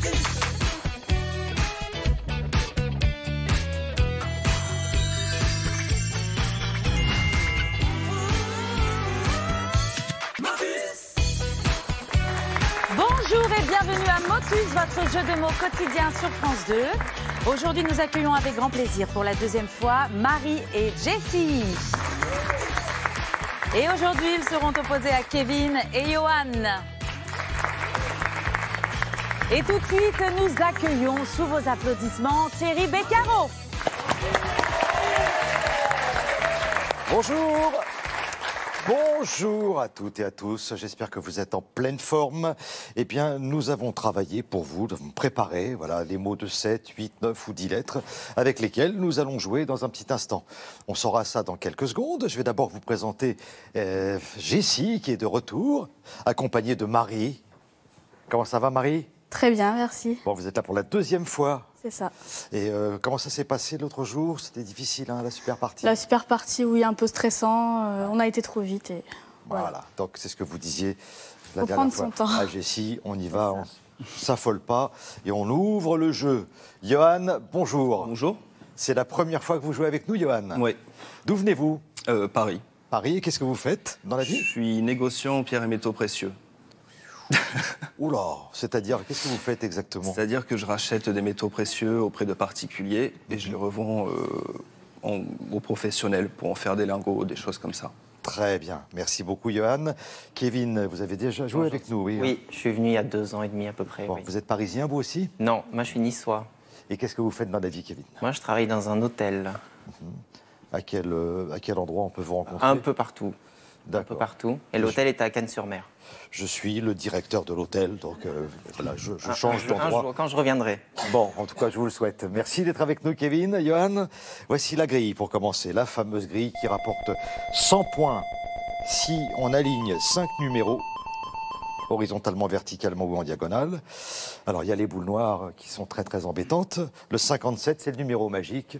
Bonjour et bienvenue à Motus, votre jeu de mots quotidien sur France 2. Aujourd'hui, nous accueillons avec grand plaisir pour la deuxième fois Marie et Jessie. Et aujourd'hui, ils seront opposés à Kevin et Johan. Et tout de suite, nous accueillons sous vos applaudissements Thierry Beccaro. Bonjour. Bonjour à toutes et à tous, j'espère que vous êtes en pleine forme. Eh bien, nous avons travaillé pour vous, nous avons préparé les mots de 7, 8, 9 ou 10 lettres avec lesquels nous allons jouer dans un petit instant. On saura ça dans quelques secondes. Je vais d'abord vous présenter Jessie qui est de retour, accompagnée de Marie. Comment ça va, Marie ? Très bien, merci. Bon, vous êtes là pour la deuxième fois. C'est ça. Et comment ça s'est passé l'autre jour ? C'était difficile, hein, la super partie. La super partie, oui, un peu stressant. On a été trop vite. Et voilà. Donc c'est ce que vous disiez la Faut dernière prendre fois. son temps. Ah, Jessie, on y va, on s'affole pas et on ouvre le jeu. Johan, bonjour. Bonjour. C'est la première fois que vous jouez avec nous, Johan ? Oui. D'où venez-vous ? Paris. Paris, et qu'est-ce que vous faites dans la vie ? Je suis négociant en pierres et métaux précieux. Oula, c'est-à-dire, qu'est-ce que vous faites exactement ? C'est-à-dire que je rachète des métaux précieux auprès de particuliers et je les revends aux professionnels pour en faire des lingots, des choses comme ça. Très bien, merci beaucoup, Johan. Kevin, vous avez déjà joué avec nous, oui ? Oui, je suis venu il y a 2 ans et demi à peu près. Bon, Oui. vous êtes parisien, vous aussi ? Non, moi je suis niçois. Et qu'est-ce que vous faites dans la vie, Kevin ? Moi je travaille dans un hôtel. À quel endroit on peut vous rencontrer ? Un peu partout. Un peu D'accord. partout. Et l'hôtel est à Cannes-sur-Mer. Je suis le directeur de l'hôtel, donc voilà, je change Un d'endroit. jour, quand je reviendrai. Bon, en tout cas, je vous le souhaite. Merci d'être avec nous, Kevin. Johan, voici la grille pour commencer. La fameuse grille qui rapporte 100 points si on aligne 5 numéros, horizontalement, verticalement ou en diagonale. Alors, il y a les boules noires qui sont très, très embêtantes. Le 57, c'est le numéro magique.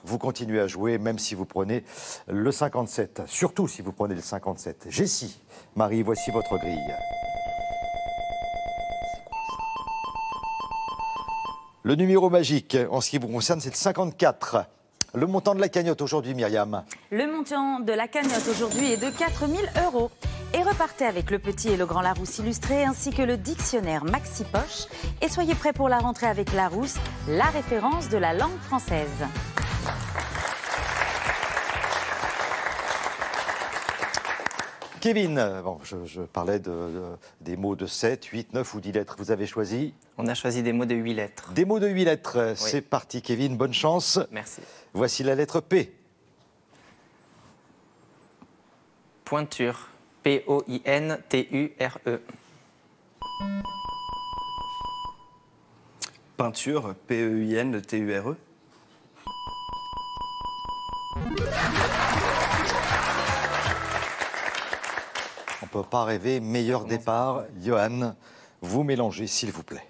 Vous continuez à jouer, même si vous prenez le 57. Surtout si vous prenez le 57. Jessie, Marie, voici votre grille. Le numéro magique, en ce qui vous concerne, c'est le 54. Le montant de la cagnotte aujourd'hui, Myriam. Le montant de la cagnotte aujourd'hui est de 4 000 €. Et repartez avec le petit et le grand Larousse illustré ainsi que le dictionnaire Maxi Poche. Et soyez prêts pour la rentrée avec Larousse, la référence de la langue française. Kevin, bon, je parlais des mots de 7, 8, 9 ou 10 lettres. Vous avez choisi ? On a choisi des mots de 8 lettres. Des mots de 8 lettres. Oui. C'est parti, Kevin. Bonne chance. Merci. Voici la lettre P. Pointure. P-O-I-N-T-U-R-E. Peinture, P-E-I-N-T-U-R-E. On ne peut pas rêver meilleur départ. Johan, vous mélangez, s'il vous plaît.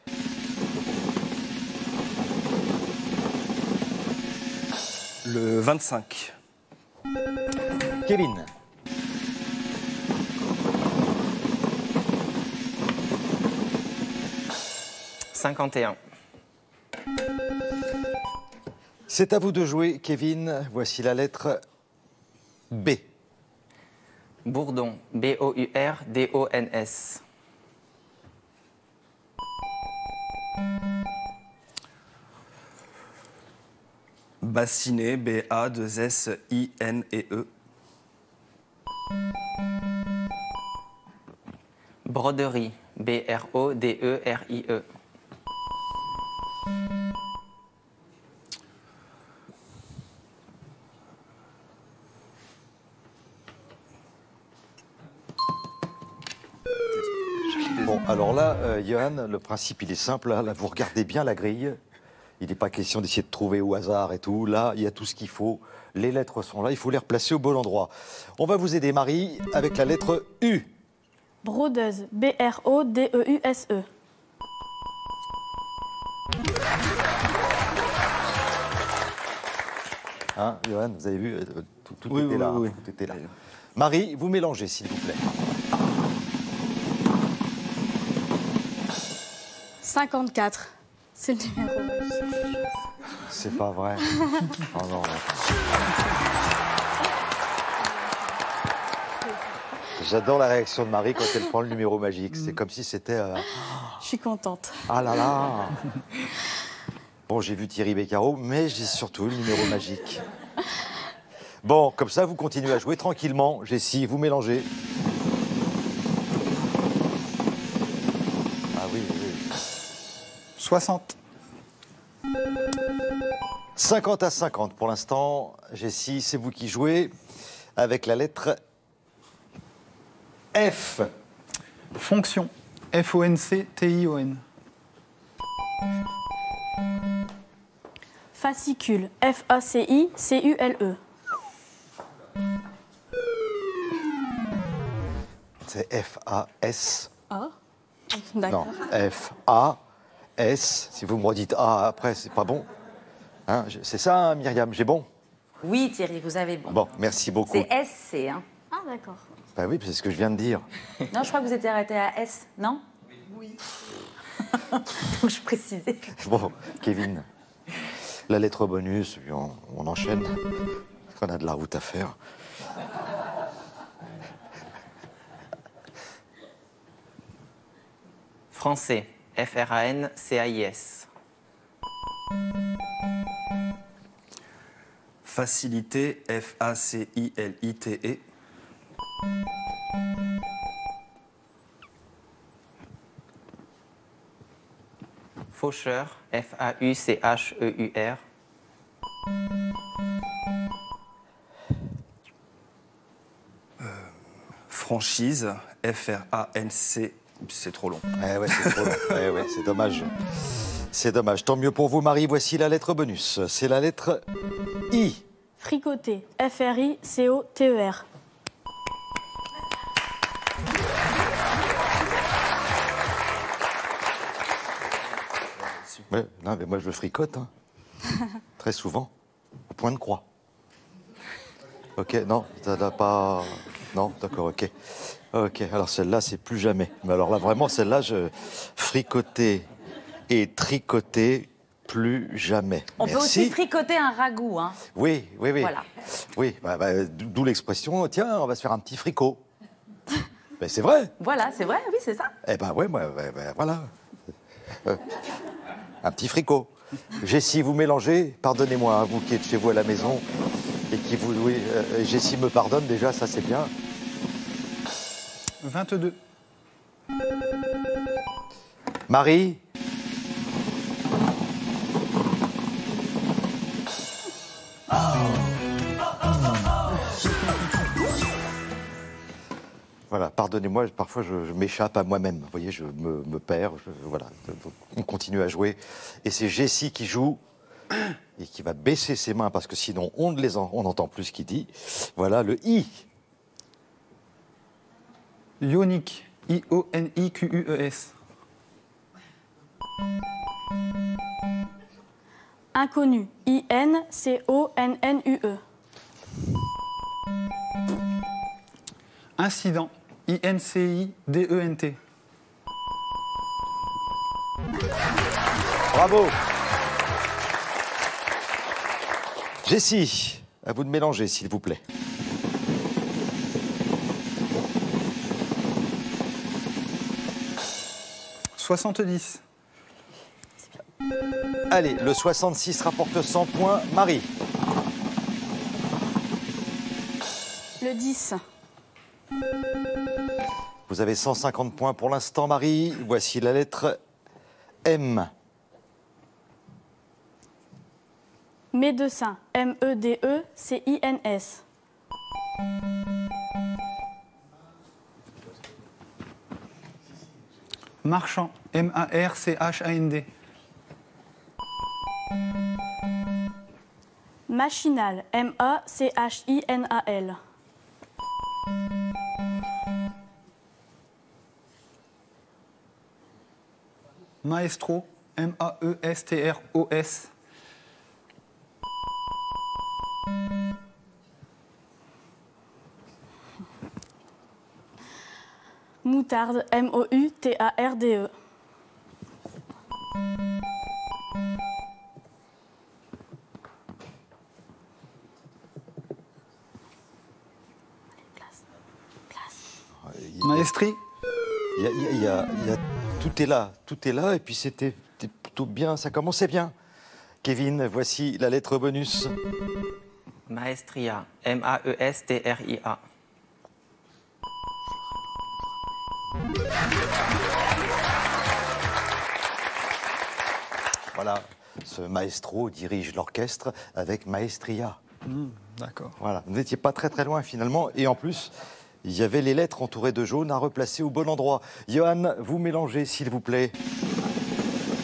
Le 25. Kevin. « 51. C'est à vous de jouer, Kevin. Voici la lettre B. Bourdon. B-O-U-R-D-O-N-S. Bassinet, B-A-2-S-I-N-E-E. Broderie. B-R-O-D-E-R-I-E. Bon, alors là, Johan, le principe, il est simple. Là, vous regardez bien la grille. Il n'est pas question d'essayer de trouver au hasard et tout. Là, il y a tout ce qu'il faut. Les lettres sont là. Il faut les replacer au bon endroit. On va vous aider, Marie, avec la lettre U. Brodeuse. B-R-O-D-E-U-S-E. Hein, Johan, vous avez vu, tout Oui, était oui, là. oui, oui. Tout était là. Marie, vous mélangez, s'il vous plaît. 54. C'est le numéro magique. C'est pas vrai. Oh non. J'adore la réaction de Marie quand elle prend le numéro magique. C'est comme si c'était... Je suis contente. Ah là là. Bon, j'ai vu Thierry Beccaro, mais j'ai surtout le numéro magique. Bon, comme ça, vous continuez à jouer tranquillement. Jessie, vous mélangez. Ah oui, oui. 60. 50 à 50 pour l'instant. Jessie, c'est vous qui jouez avec la lettre F. Fonction. F-O-N-C-T-I-O-N. Fascicule. F-A-C-I-C-U-L-E. C'est F-A-S. Ah, Non, d'accord. F-A-S. Si vous me redites A après, c'est pas bon. Hein, c'est ça, hein, Myriam, j'ai bon? Oui, Thierry, vous avez bon. Bon, merci beaucoup. C'est SC, hein. Ah, d'accord. Bah oui, c'est ce que je viens de dire. Non, je crois que vous étiez arrêté à S, non? Oui. Donc je précisais. Bon, Kevin, la lettre bonus, puis on enchaîne. On a de la route à faire. Français. F-R-A-N-C-A-I-S. Facilité, F-A-C-I-L-I-T-E. Faucheur. F-A-U-C-H-E-U-R. Franchise, F-R-A-N-C. C'est trop long. Eh ouais, c'est trop long. Eh ouais, c'est dommage. C'est dommage. Tant mieux pour vous, Marie. Voici la lettre bonus. C'est la lettre I. Fricoter. F-R-I-C-O-T-E-R. Ouais, non, mais moi, je le fricote. Hein. Très souvent. Au point de croix. Ok, non, ça n'a pas... Non, d'accord, ok. Ok, alors celle-là, c'est plus jamais. Mais alors là, vraiment, celle-là, je fricoter et tricoter plus jamais. On peut Merci. aussi fricoter un ragoût, hein. Oui, oui, oui. Voilà. Oui, d'où l'expression, tiens, on va se faire un petit fricot. Mais c'est vrai. Voilà, c'est vrai, oui, c'est ça. Eh ben ouais, voilà. Un petit fricot. Jessie, vous mélangez, pardonnez-moi, hein, vous qui êtes chez vous à la maison, et qui vous... Oui, Jessie me pardonne déjà, ça c'est bien. 22. Marie. Voilà, pardonnez-moi, parfois je m'échappe à moi-même. Vous voyez, je me perds. Voilà, donc, on continue à jouer. Et c'est Jessie qui joue et qui va baisser ses mains parce que sinon on n'entend plus ce qu'il dit. Voilà le I. Ionique. I-O-N-I-Q-U-E-S. Inconnu. I-N-C-O-N-N-U-E. Incident. I-N-C-I-D-E-N-T. Bravo. Jessie, à vous de mélanger, s'il vous plaît. « 70. Allez, le 66 rapporte 100 points. Marie. Le 10. Vous avez 150 points pour l'instant, Marie. Voici la lettre M. Médecin. M-E-D-E-C-I-N-S. Marchand. M-A-R-C-H-A-N-D. Machinal. M-A-C-H-I-N-A-L. Maestro. M-A-E-S-T-R-O-S. Moutarde. M-O-U-T-A-R-D-E. Maestri. Tout est là, et puis c'était plutôt bien, ça commençait bien. Kevin, voici la lettre bonus. Maestria. M-A-E-S-T-R-I-A. Voilà, ce maestro dirige l'orchestre avec Maestria. D'accord. Voilà, vous n'étiez pas très loin finalement, et en plus, il y avait les lettres entourées de jaune à replacer au bon endroit. Johan, vous mélangez s'il vous plaît.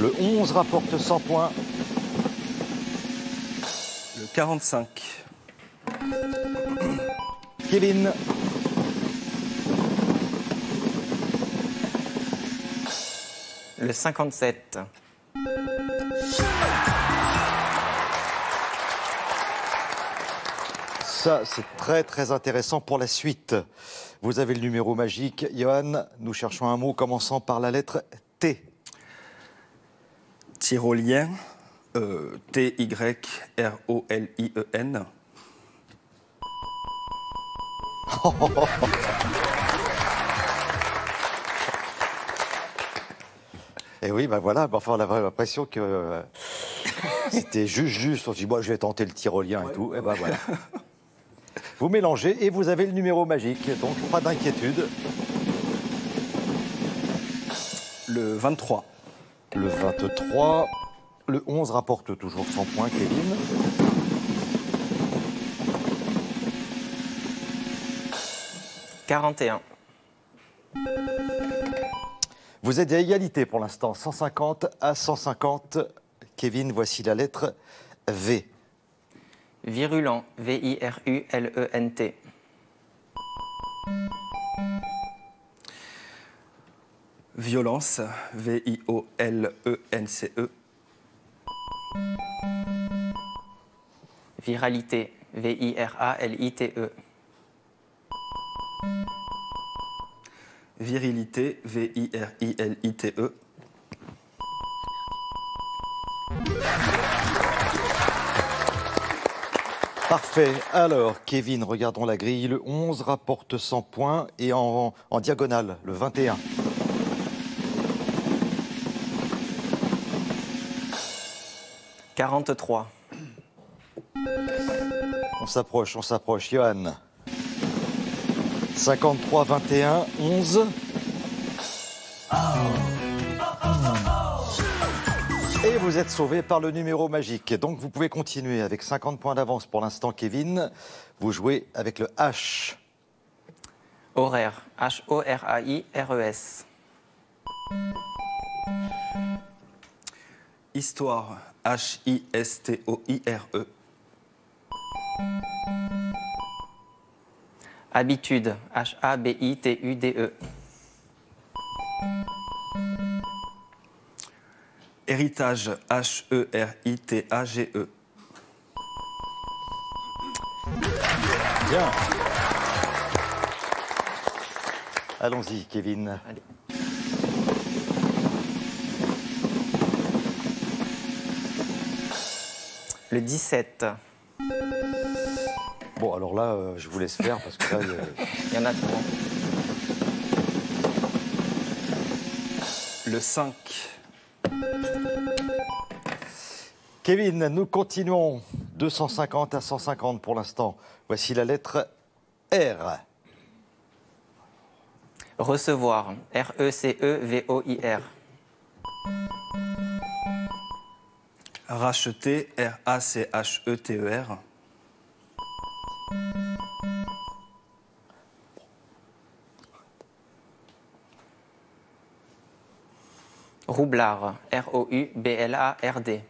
Le 11 rapporte 100 points. Le 45. Kevin. Le 57. Ça, c'est très intéressant pour la suite. Vous avez le numéro magique. Johan, nous cherchons un mot commençant par la lettre T. Tyrolien. T-Y-R-O-L-I-E-N. Et oui, ben voilà, enfin, on avait l'impression que c'était juste. On se dit, moi, je vais tenter le tyrolien et tout. Et ben voilà. Vous mélangez et vous avez le numéro magique, donc pas d'inquiétude. Le 23. Le 23. Le 11 rapporte toujours 100 points, Kevin. « 41. Vous êtes à égalité pour l'instant, 150 à 150. Kevin, voici la lettre V. Virulent. V-I-R-U-L-E-N-T. Violence. V-I-O-L-E-N-C-E. Viralité. V-I-R-A-L-I-T-E. Virilité. V-I-R-I-L-I-T-E. Parfait. Alors, Kevin, regardons la grille. Le 11 rapporte 100 points et en diagonale, le 21. « 43. On s'approche. Johan. 53, 21, 11. Et vous êtes sauvé par le numéro magique. Donc vous pouvez continuer avec 50 points d'avance pour l'instant, Kevin. Vous jouez avec le H. Horaire. H-O-R-A-I-R-E-S. Histoire. H-I-S-T-O-I-R-E. Habitude. H-A-B-I-T-U-D-E. Héritage. H-E-R-I-T-A-G-E. Bien. Allons-y, Kevin. Allez. Le 17. Bon, alors là, je vous laisse faire parce que là, Il y en a trop. Le 5. Kevin, nous continuons. 250 à 150 pour l'instant. Voici la lettre R. Recevoir. R-E-C-E-V-O-I-R. Racheter. R-A-C-H-E-T-E-R. Roublard. R-O-U-B-L-A-R-D.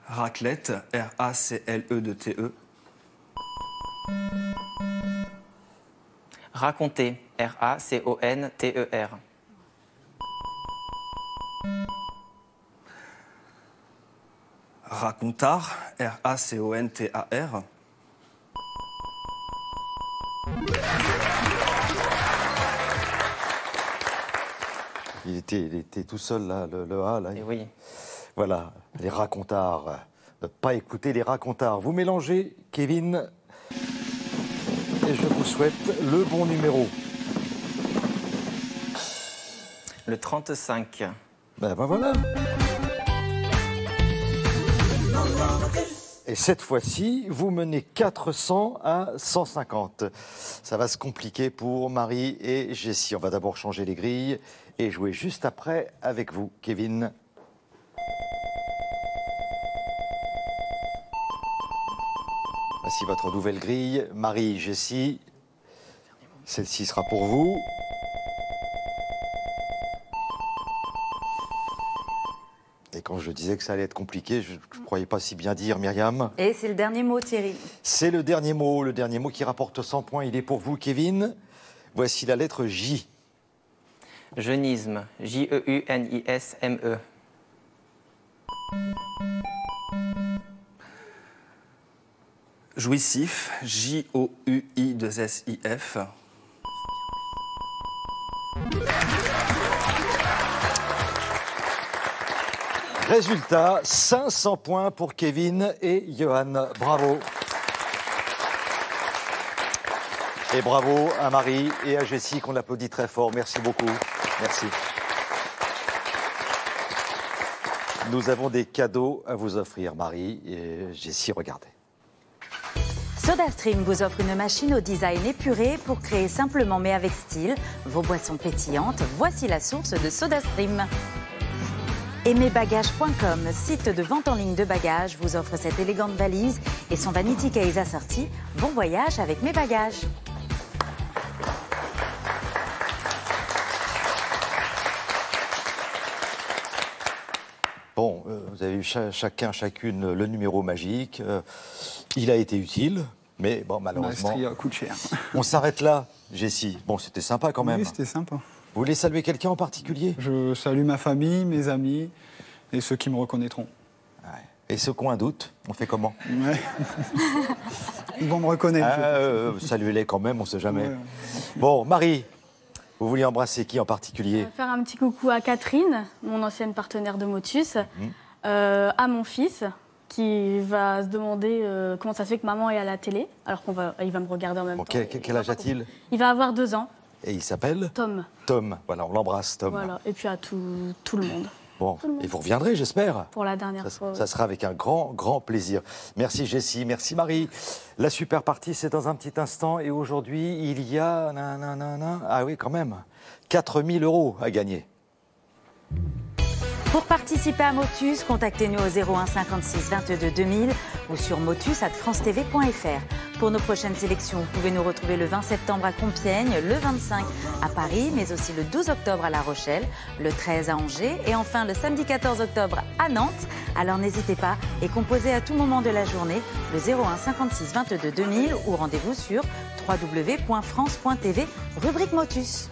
Raclette. R-A-C-L-E-T-E. Raconter. R-A-C-O-N-T-E-R. Racontard. R-A-C-O-N-T-A-R. Il était tout seul, là, le A. Là. Et oui. Voilà, les racontards. Ne pas écouter les racontards. Vous mélangez, Kevin. et je vous souhaite le bon numéro. Le 35. Ben voilà. Et cette fois-ci, vous menez 400 à 150. Ça va se compliquer pour Marie et Jessie. On va d'abord changer les grilles et jouer juste après avec vous, Kevin. Voici votre nouvelle grille. Marie, Jessie. Celle-ci sera pour vous. Et quand je disais que ça allait être compliqué, je ne croyais pas si bien dire, Myriam. Et c'est le dernier mot, Thierry. C'est le dernier mot qui rapporte 100 points. Il est pour vous, Kevin. Voici la lettre J. Jeunisme. Jeunisme. Jouissif, Jouiuisif. Résultat, 500 points pour Kevin et Johan. Bravo. Et bravo à Marie et à Jessie qu'on applaudit très fort. Merci beaucoup. Merci. Nous avons des cadeaux à vous offrir, Marie et Jessie. Regardez. SodaStream vous offre une machine au design épuré pour créer simplement mais avec style vos boissons pétillantes. Voici la source de SodaStream. Et mesbagages.com, site de vente en ligne de bagages, vous offre cette élégante valise et son vanity case assorti. Bon voyage avec mes bagages. Bon, vous avez eu chacune le numéro magique. Il a été utile, mais bon, malheureusement. Maestria coûte cher. On s'arrête là, Jessie. Bon, c'était sympa quand même. Oui, c'était sympa. Vous voulez saluer quelqu'un en particulier? Je salue ma famille, mes amis et ceux qui me reconnaîtront. Ouais. Et ceux qui ont un doute, on fait comment? Ouais. Ils vont me reconnaître. Saluez-les quand même, on ne sait jamais. Ouais. Bon, Marie, vous vouliez embrasser qui en particulier? Faire un petit coucou à Catherine, mon ancienne partenaire de Motus, à mon fils qui va se demander comment ça se fait que maman est à la télé, alors qu'il va me regarder en même Bon, temps. quel âge a-t-il? Il va avoir 2 ans. Et il s'appelle Tom. Tom. Voilà, on l'embrasse, Tom. Voilà. Et puis à tout le monde. Bon, Tout le monde. et vous reviendrez, j'espère. Pour la dernière Ça, fois. ça sera avec un grand, grand plaisir. Merci Jessie, merci Marie. La super partie, c'est dans un petit instant. Et aujourd'hui, il y a... Ah oui, quand même. 4 000 € à gagner. Pour participer à Motus, contactez-nous au 01 56 22 2000 ou sur motus@francetv.fr. Pour nos prochaines sélections, vous pouvez nous retrouver le 20 septembre à Compiègne, le 25 à Paris, mais aussi le 12 octobre à La Rochelle, le 13 à Angers et enfin le samedi 14 octobre à Nantes. Alors n'hésitez pas et composez à tout moment de la journée le 01 56 22 2000 ou rendez-vous sur www.france.tv, rubrique Motus.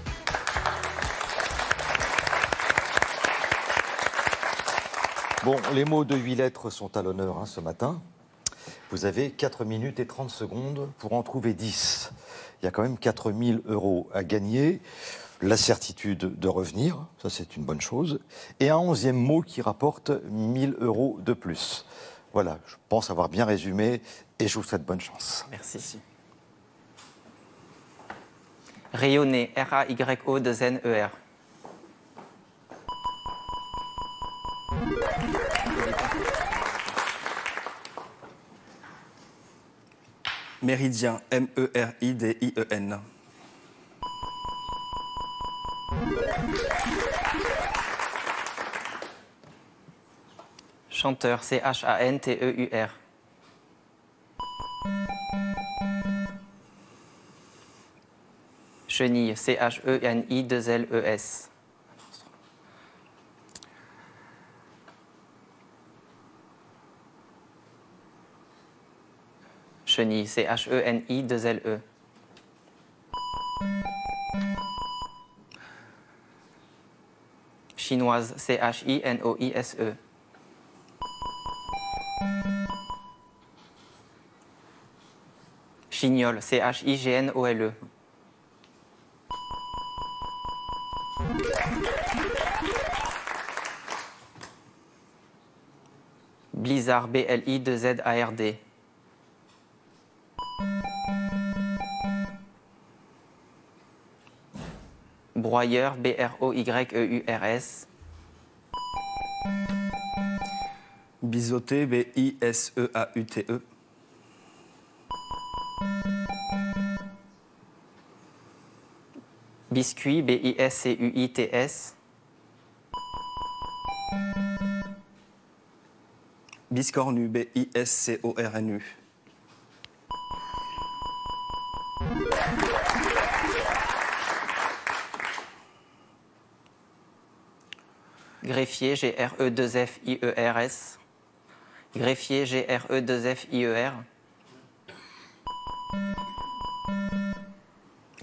Bon, les mots de 8 lettres sont à l'honneur ce matin. Vous avez 4 minutes et 30 secondes pour en trouver 10. Il y a quand même 4 000 € à gagner. La certitude de revenir, ça c'est une bonne chose. Et un 11e mot qui rapporte 1 000 € de plus. Voilà, je pense avoir bien résumé et je vous souhaite bonne chance. Merci. Rayonner. RAYO2NER. Méridien, MERIDIEN. Chanteur. CHANTEUR. Chenille. CHENI2LES. Chenille. CHENI2LE. Chinoise. CHINOISE. Chignol. CHIGNOLE. Blizzard. BLI2ZARD. Broyeur, BROYEURS. Biseauté, BISEAUTE. Biscuit, BISCUITS. Biscornu, BISCORNU. Greffier, GRE2FIERS. Greffier, GRE2FIER.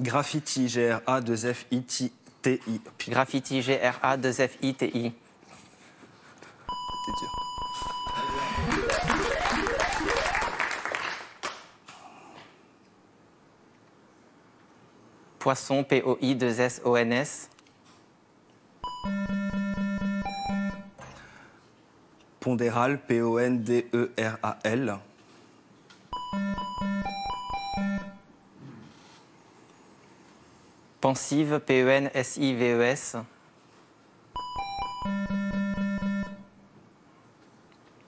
Graffiti, GRA2FITI. Graffiti, GRA2FITI. C'est dur. Poisson, POI2SONS. Pondéral, PONDERAL. Pensive, PENSIVES.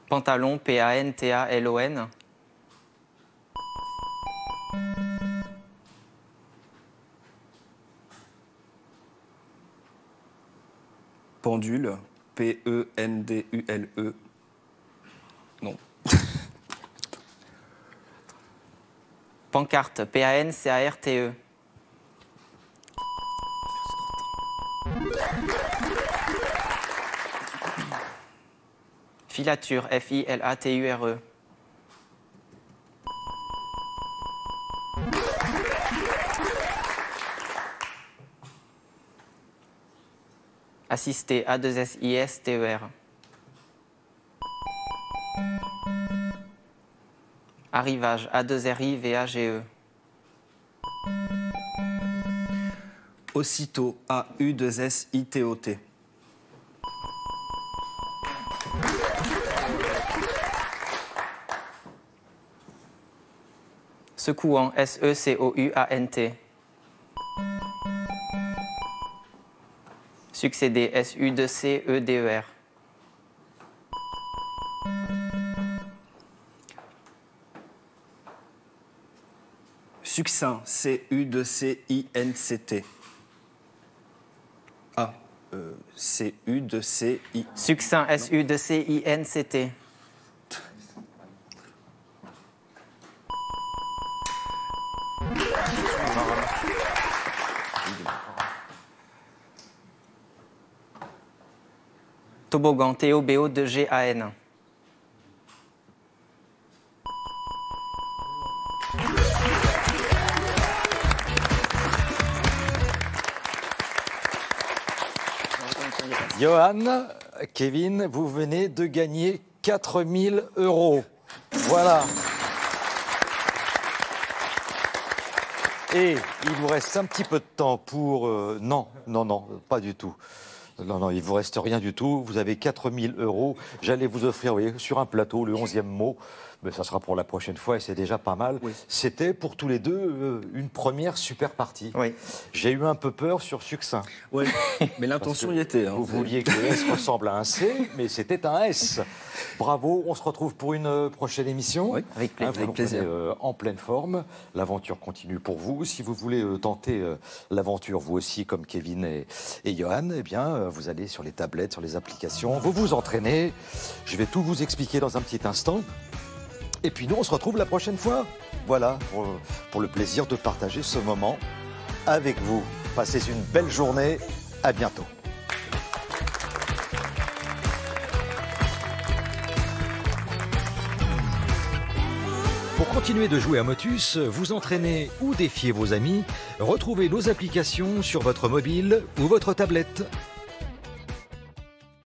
Pantalon, PANTALON. Pendule, PENDULE. Non. Pancarte, PANCARTE. Filature, FILATURE. Assisté, A2SISTER. Arrivage, A2RIVAGE. Aussitôt, AU2SITOT. Secouant, SECOUANT. Succédé, SU2CEDER. Succinct, CU2CINCT. Ah, CU2CI. Succinct, SU2CINCT. Toboggan, TOBO2GAN. Johan, Kevin, vous venez de gagner 4 000 €. Voilà. Et il vous reste un petit peu de temps pour... non, pas du tout. Non, il ne vous reste rien du tout. Vous avez 4 000 €. J'allais vous offrir, vous voyez, sur un plateau, le 11e mot. Mais ça sera pour la prochaine fois et c'est déjà pas mal. Oui. C'était pour tous les deux une première super partie. Oui. J'ai eu un peu peur sur Succinct. Oui, mais l'intention y était. Vous vouliez que le S ressemble à un C, mais c'était un S. Bravo, on se retrouve pour une prochaine émission. Oui, avec plaisir. Vous reprenez, en pleine forme. L'aventure continue pour vous. Si vous voulez tenter l'aventure, vous aussi, comme Kevin et Johan, eh bien, vous allez sur les tablettes, sur les applications, vous vous entraînez. Je vais tout vous expliquer dans un petit instant. Et puis nous, on se retrouve la prochaine fois. Voilà, pour le plaisir de partager ce moment avec vous. Passez une belle journée. À bientôt. Pour continuer de jouer à Motus, vous entraîner ou défier vos amis, retrouvez nos applications sur votre mobile ou votre tablette.